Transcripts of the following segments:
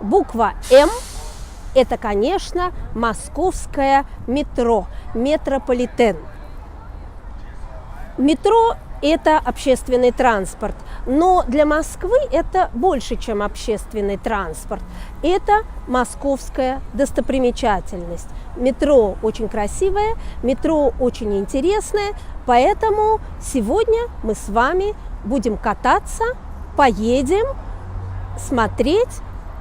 Буква М – это, конечно, московское метро, метрополитен. Метро – это общественный транспорт, но для Москвы это больше, чем общественный транспорт. Это московская достопримечательность. Метро очень красивое, метро очень интересное, поэтому сегодня мы с вами будем кататься, поедем смотреть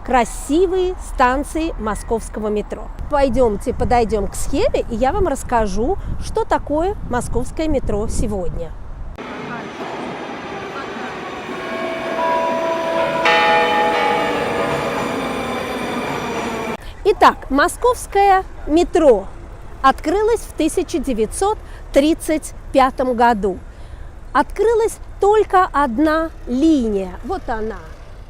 красивые станции московского метро. Пойдемте, подойдем к схеме, и я вам расскажу, что такое московское метро сегодня. Итак, московское метро открылось в 1935 году. Открылась только одна линия. Вот она,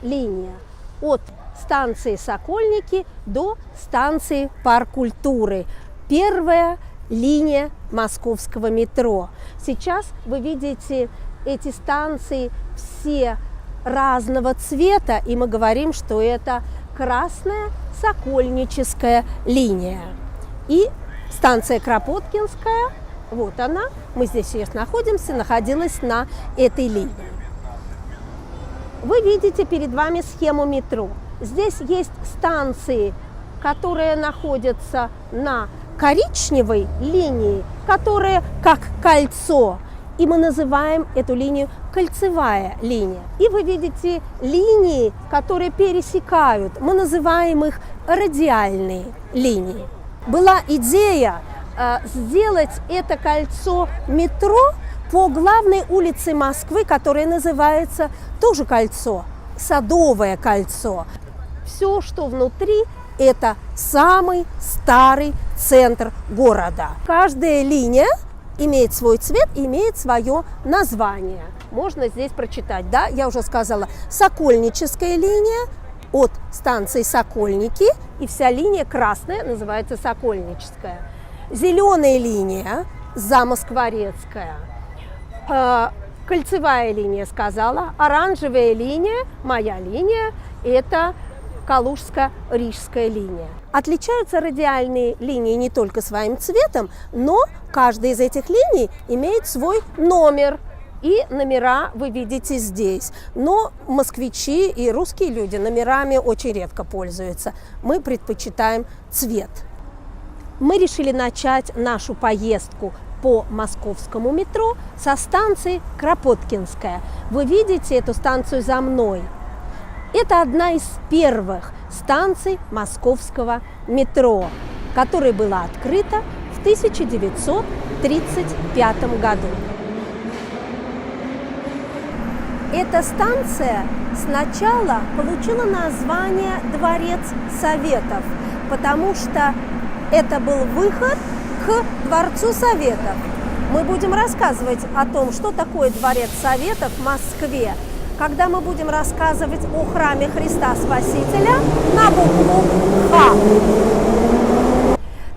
линия от станции Сокольники до станции Парк культуры. Первая линия московского метро. Сейчас вы видите эти станции все разного цвета, и мы говорим, что это красная Сокольническая линия. И станция Кропоткинская, вот она, мы здесь сейчас находимся, находилась на этой линии. Вы видите перед вами схему метро. Здесь есть станции, которые находятся на коричневой линии, которые как кольцо, и мы называем эту линию кольцевая линия. И вы видите линии, которые пересекают, мы называем их радиальные линии. Была идея сделать это кольцо метро по главной улице Москвы, которая называется тоже кольцо, Садовое кольцо. Все, что внутри, это самый старый центр города. Каждая линия имеет свой цвет и имеет свое название. Можно здесь прочитать, да, я уже сказала, Сокольническая линия от станции Сокольники, и вся линия красная называется Сокольническая. Зеленая линия Замоскворецкая. Кольцевая линия сказала, оранжевая линия, моя линия, это Калужско-Рижская линия. Отличаются радиальные линии не только своим цветом, но каждая из этих линий имеет свой номер. И номера вы видите здесь. Но москвичи и русские люди номерами очень редко пользуются. Мы предпочитаем цвет. Мы решили начать нашу поездку по московскому метро со станции Кропоткинская. Вы видите эту станцию за мной? Это одна из первых станций московского метро, которая была открыта в 1935 году. Эта станция сначала получила название Дворец Советов, потому что это был выход к Дворцу Советов. Мы будем рассказывать о том, что такое Дворец Советов в Москве, когда мы будем рассказывать о храме Христа Спасителя на букву Х.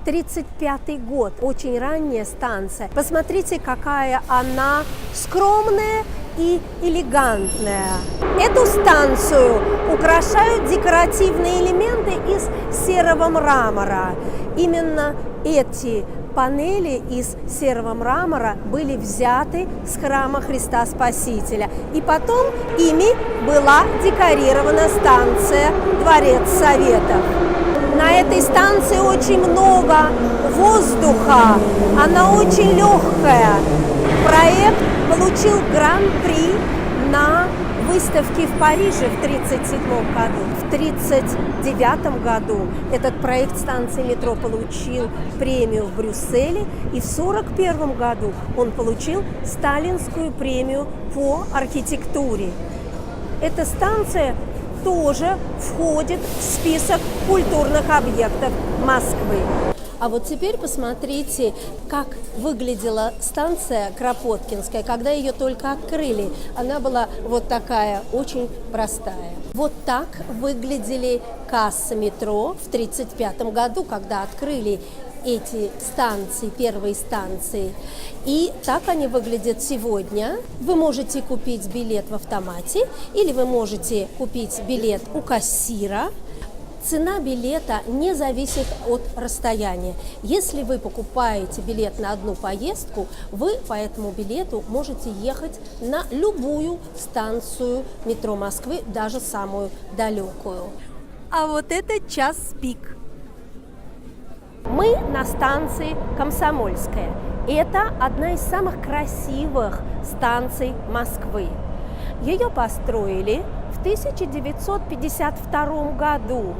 1935 год, очень ранняя станция. Посмотрите, какая она скромная и элегантная. Эту станцию украшают декоративные элементы из серого мрамора. Именно эти панели из серого мрамора были взяты с храма Христа Спасителя. И потом ими была декорирована станция Дворец Советов. На этой станции очень много воздуха, она очень легкая. Проект получил гран-при на выставке в Париже в 1937 году. В 1939 году этот проект станции метро получил премию в Брюсселе, и в 1941 году он получил Сталинскую премию по архитектуре. Эта станция тоже входит в список культурных объектов Москвы. А вот теперь посмотрите, как выглядела станция Кропоткинская, когда ее только открыли. Она была вот такая, очень простая. Вот так выглядели кассы метро в 1935 году, когда открыли эти станции, первые станции. И так они выглядят сегодня. Вы можете купить билет в автомате, или вы можете купить билет у кассира. Цена билета не зависит от расстояния. Если вы покупаете билет на одну поездку, вы по этому билету можете ехать на любую станцию метро Москвы, даже самую далекую. А вот это час пик. Мы на станции Комсомольская. Это одна из самых красивых станций Москвы. Ее построили в 1952 году.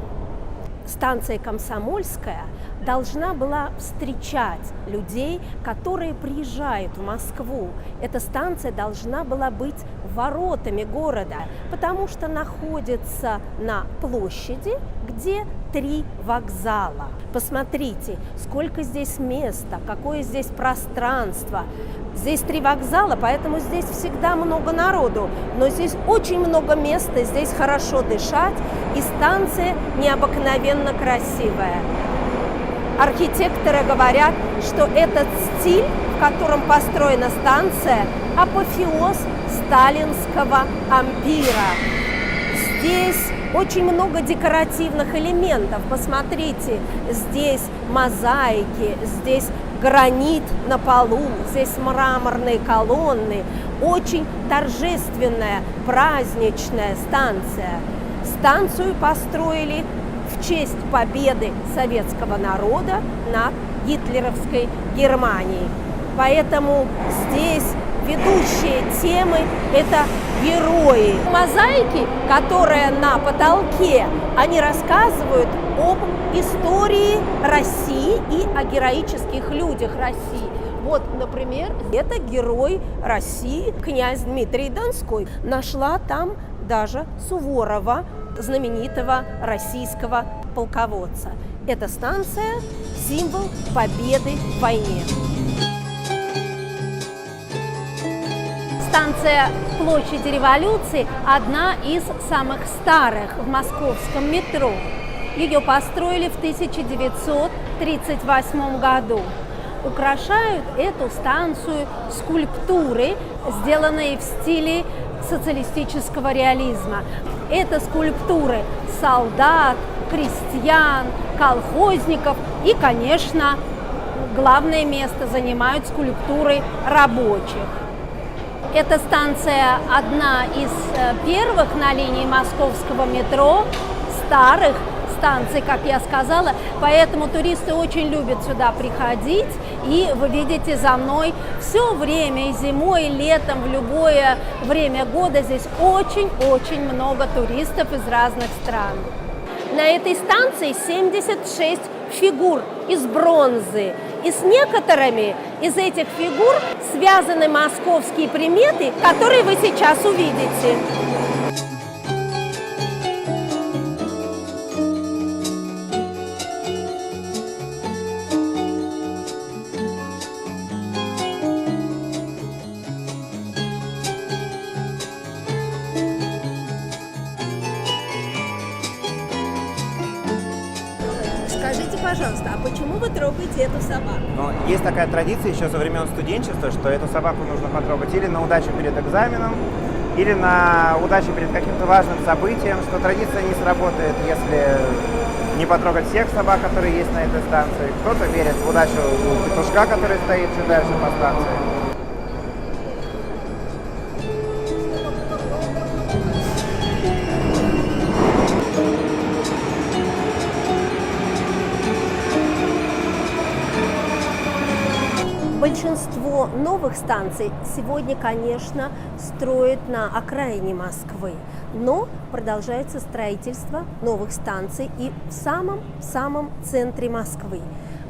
Станция Комсомольская должна была встречать людей, которые приезжают в Москву. Эта станция должна была быть воротами города, потому что находится на площади, где 3 вокзала. Посмотрите, сколько здесь места, какое здесь пространство. Здесь 3 вокзала, поэтому здесь всегда много народу, но здесь очень много места, здесь хорошо дышать, и станция необыкновенно красивая. Архитекторы говорят, что этот стиль, в котором построена станция, апофеоз сталинского ампира. Здесь очень много декоративных элементов. Посмотрите, здесь мозаики, здесь гранит на полу, здесь мраморные колонны. Очень торжественная, праздничная станция. Станцию построили в честь победы советского народа над гитлеровской Германией. Поэтому здесь ведущие темы – это герои. Мозаики, которые на потолке, они рассказывают об истории России и о героических людях России. Вот, например, это герой России, князь Дмитрий Донской. Нашла там даже Суворова, знаменитого российского полководца. Эта станция – символ победы в войне. Станция Площади Революции – одна из самых старых в московском метро. Ее построили в 1938 году. Украшают эту станцию скульптуры, сделанные в стиле социалистического реализма. Это скульптуры солдат, крестьян, колхозников и, конечно, главное место занимают скульптуры рабочих. Эта станция одна из первых на линии московского метро, старых станций, как я сказала, поэтому туристы очень любят сюда приходить. И вы видите за мной все время, и зимой, и летом, в любое время года здесь очень-очень много туристов из разных стран. На этой станции 76 фигур из бронзы. И с некоторыми из этих фигур связаны московские приметы, которые вы сейчас увидите. Скажите, пожалуйста, а почему вы трогаете эту собаку? Но есть такая традиция еще со времен студенчества, что эту собаку нужно потрогать или на удачу перед экзаменом, или на удачу перед каким-то важным событием, что традиция не сработает, если не потрогать всех собак, которые есть на этой станции. Кто-то верит в удачу петушка, который стоит чуть дальше по станции. Большинство новых станций сегодня, конечно, строят на окраине Москвы, но продолжается строительство новых станций и в самом центре Москвы.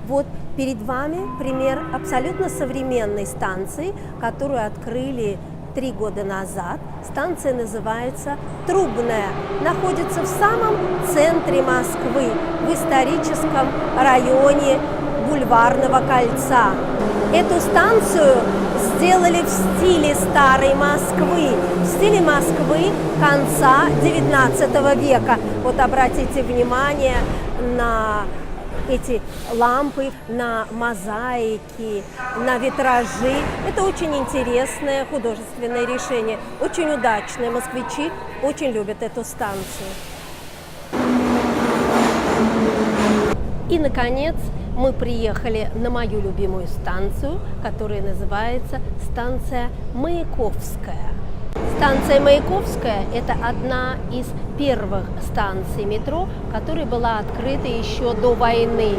Вот перед вами пример абсолютно современной станции, которую открыли 3 года назад. Станция называется Трубная, находится в самом центре Москвы, в историческом районе Бульварного кольца. Эту станцию сделали в стиле старой Москвы, в стиле Москвы конца XIX века. Вот обратите внимание на эти лампы, на мозаики, на витражи. Это очень интересное художественное решение, очень удачное. Москвичи очень любят эту станцию. И, наконец, мы приехали на мою любимую станцию, которая называется станция Маяковская. Станция Маяковская – это одна из первых станций метро, которая была открыта еще до войны.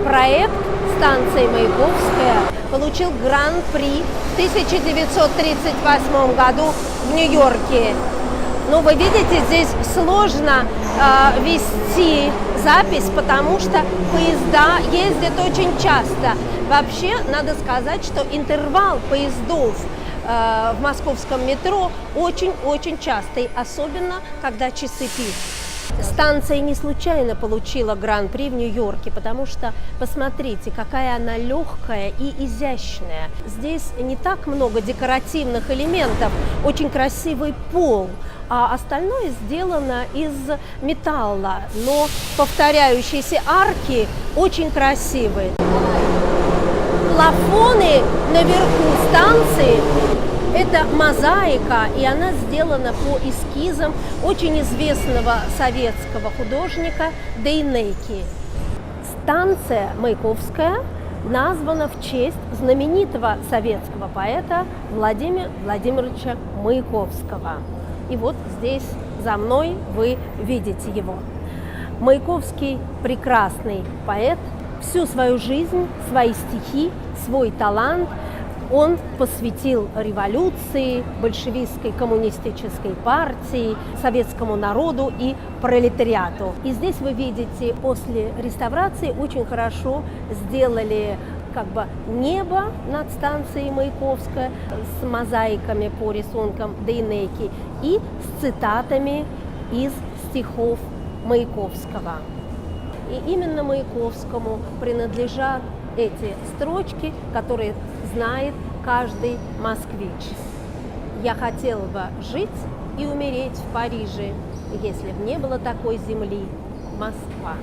Проект станции Маяковская получил гран-при в 1938 году в Нью-Йорке. Но вы видите, здесь сложно вести запись, потому что поезда ездят очень часто. Вообще, надо сказать, что интервал поездов в московском метро очень-очень частый, особенно когда часы пик. Станция не случайно получила гран-при в Нью-Йорке, потому что, посмотрите, какая она легкая и изящная. Здесь не так много декоративных элементов, очень красивый пол, а остальное сделано из металла, но повторяющиеся арки очень красивые. Плафоны наверху станции – это мозаика, и она сделана по эскизам очень известного советского художника Дейнеки. Станция Маяковская названа в честь знаменитого советского поэта Владимира Владимировича Маяковского. И вот здесь за мной вы видите его. Маяковский – прекрасный поэт. Всю свою жизнь, свои стихи, свой талант он посвятил революции, большевистской коммунистической партии, советскому народу и пролетариату. И здесь вы видите, после реставрации очень хорошо сделали как бы небо над станцией Маяковская с мозаиками по рисункам Дейнеки и с цитатами из стихов Маяковского. И именно Маяковскому принадлежат эти строчки, которые знает каждый москвич. «Я хотел бы жить и умереть в Париже, если бы не было такой земли, Москва».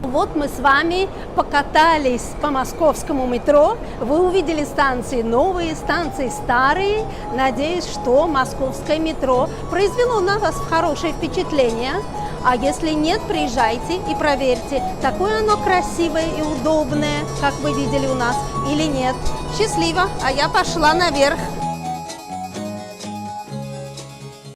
Вот мы с вами покатались по московскому метро, вы увидели станции новые, станции старые. Надеюсь, что московское метро произвело на вас хорошее впечатление. А если нет, приезжайте и проверьте, такое оно красивое и удобное, как вы видели у нас, или нет. Счастливо, а я пошла наверх.